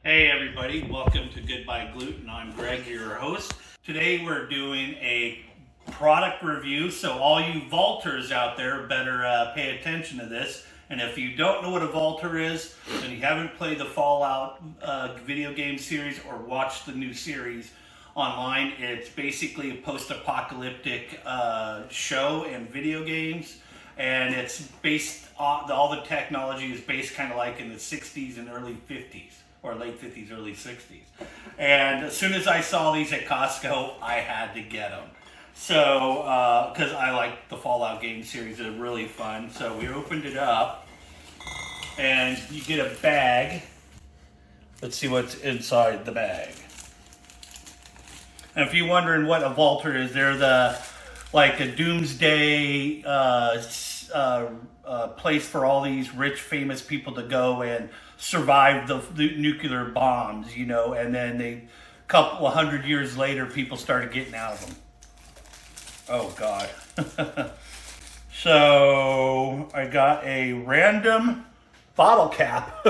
Hey everybody, welcome to Goodbye Gluten. I'm Greg, your host. Today we're doing a product review, so all you vaulters out there better pay attention to this. And if you don't know what a vaulter is, and you haven't played the Fallout video game series or watched the new series online, it's basically a post-apocalyptic show and video games. And it's based on, all the technology is based kind of like in the 60s and early 50s. Or late 50s, early 60s. And as soon as I saw these at Costco, I had to get them. So, because I like the Fallout game series, they're really fun. So we opened it up, and you get a bag. Let's see what's inside the bag. And if you're wondering what a vaulter is, they're like a doomsday place for all these rich, famous people to go and survive the nuclear bombs, and then a couple of 100 years later, people started getting out of them. Oh, God. So I got a random bottle cap,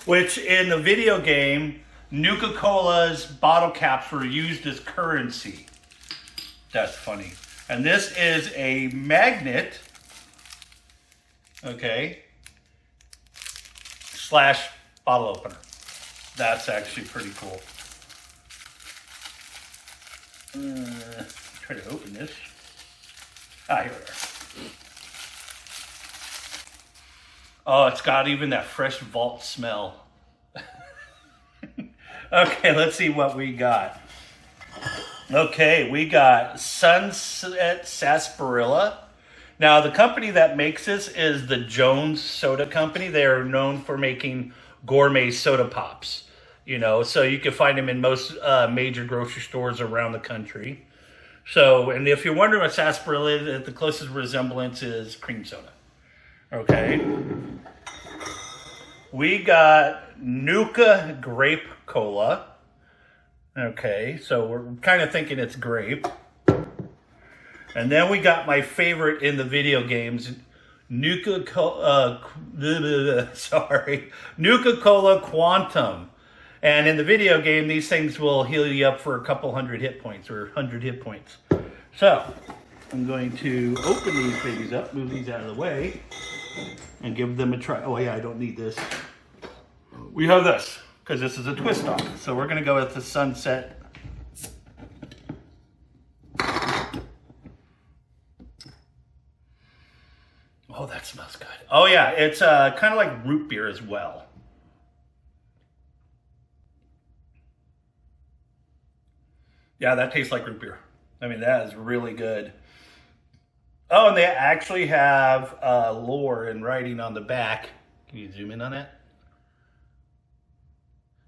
which in the video game, Nuka Cola's bottle caps were used as currency. That's funny. And this is a magnet, okay, / bottle opener. That's actually pretty cool. Try to open this. Here we are. Oh, it's got even that fresh vault smell. Okay, let's see what we got. Okay, we got Sunset Sarsaparilla. Now, the company that makes this is the Jones Soda Company. They are known for making gourmet soda pops, so you can find them in most major grocery stores around the country. So, and if you're wondering what sarsaparilla is, the closest resemblance is cream soda. Okay. We got Nuka Grape Cola. Okay, so we're kind of thinking it's grape. And then we got my favorite in the video games, Nuka Cola Quantum. And in the video game, these things will heal you up for a couple hundred hit points or 100 hit points. So I'm going to open these babies up, move these out of the way, and give them a try. Oh yeah, I don't need this. We have this, because this is a twist off. So we're going to go with the Sunset. Oh, that smells good. Oh, yeah. It's kind of like root beer as well. Yeah, that tastes like root beer. I mean, that is really good. Oh, and they actually have lore and writing on the back. Can you zoom in on that?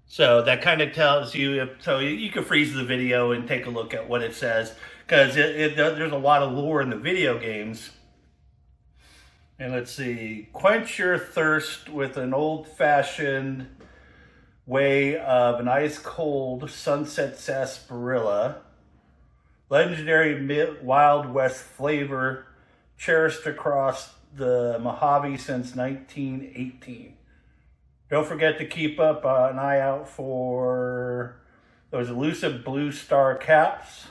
So that kind of tells you, so you can freeze the video and take a look at what it says. Because there's a lot of lore in the video games. And let's see, quench your thirst with an old-fashioned way of an ice-cold Sunset Sarsaparilla. Legendary Wild West flavor cherished across the Mojave since 1918. Don't forget to keep up an eye out for those elusive blue star caps.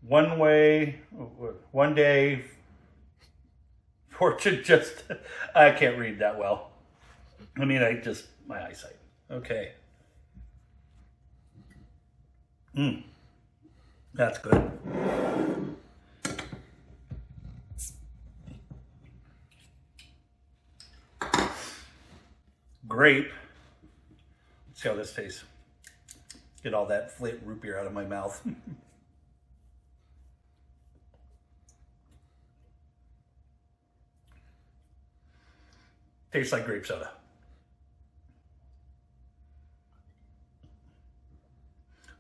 One day... Fortune just, I can't read that well. I mean, my eyesight. Okay. That's good. Grape. Let's see how this tastes. Get all that flat root beer out of my mouth. Tastes like grape soda.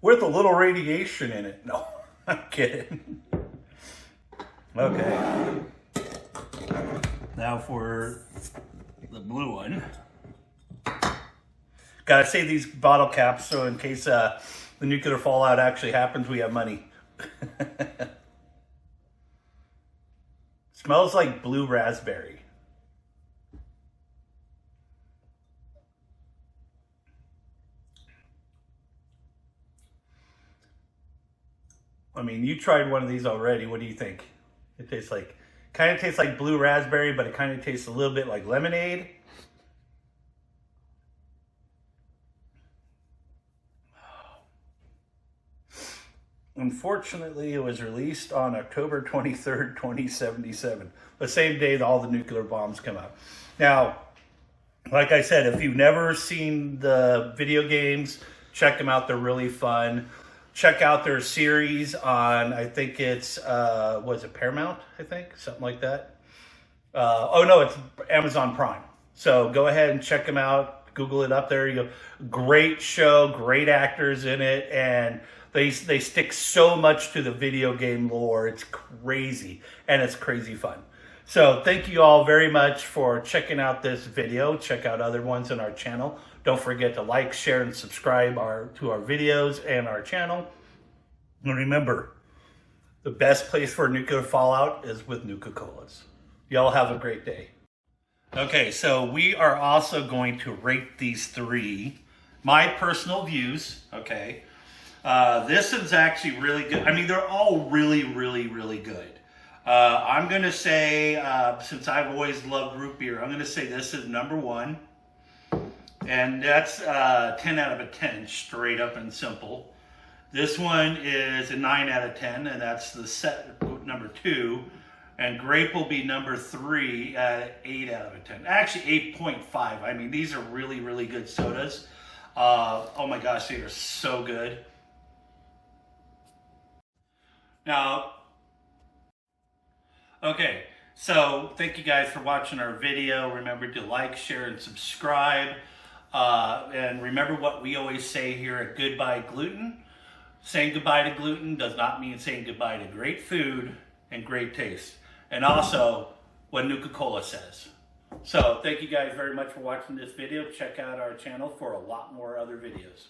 With a little radiation in it. No, I'm kidding. Okay. Now for the blue one. Gotta save these bottle caps so in case the nuclear fallout actually happens, we have money. Smells like blue raspberry. I mean, you tried one of these already. What do you think? It tastes like, kind of tastes like blue raspberry, but it kind of tastes a little bit like lemonade. Unfortunately, it was released on October 23rd, 2077, the same day that all the nuclear bombs come out. Now, like I said, if you've never seen the video games, check them out. They're really fun. Check out their series on, I think it's, was it Paramount? I think, something like that. Oh no, it's Amazon Prime. So go ahead and check them out. Google it up there. You go. Great show, great actors in it, and they stick so much to the video game lore. It's crazy, and it's crazy fun. So thank you all very much for checking out this video. Check out other ones on our channel. Don't forget to like, share, and subscribe to our videos and our channel. And remember, the best place for nuclear fallout is with Nuka Colas. Y'all have a great day. Okay, so we are also going to rate these three. My personal views, okay. This is actually really good. I mean, they're all really, really, really good. I'm going to say, since I've always loved root beer, I'm going to say this is number one. And that's 10 out of 10, straight up and simple. This one is a 9 out of 10, and that's the number 2. And grape will be number 3 at 8 out of 10. Actually, 8.5. I mean, these are really, really good sodas. Oh my gosh, they are so good. Now, okay, so thank you guys for watching our video. Remember to like, share, and subscribe. And remember what we always say here at Goodbye Gluten. Saying goodbye to gluten does not mean saying goodbye to great food and great taste. And also what Nuka Cola says. So thank you guys very much for watching this video. Check out our channel for a lot more other videos.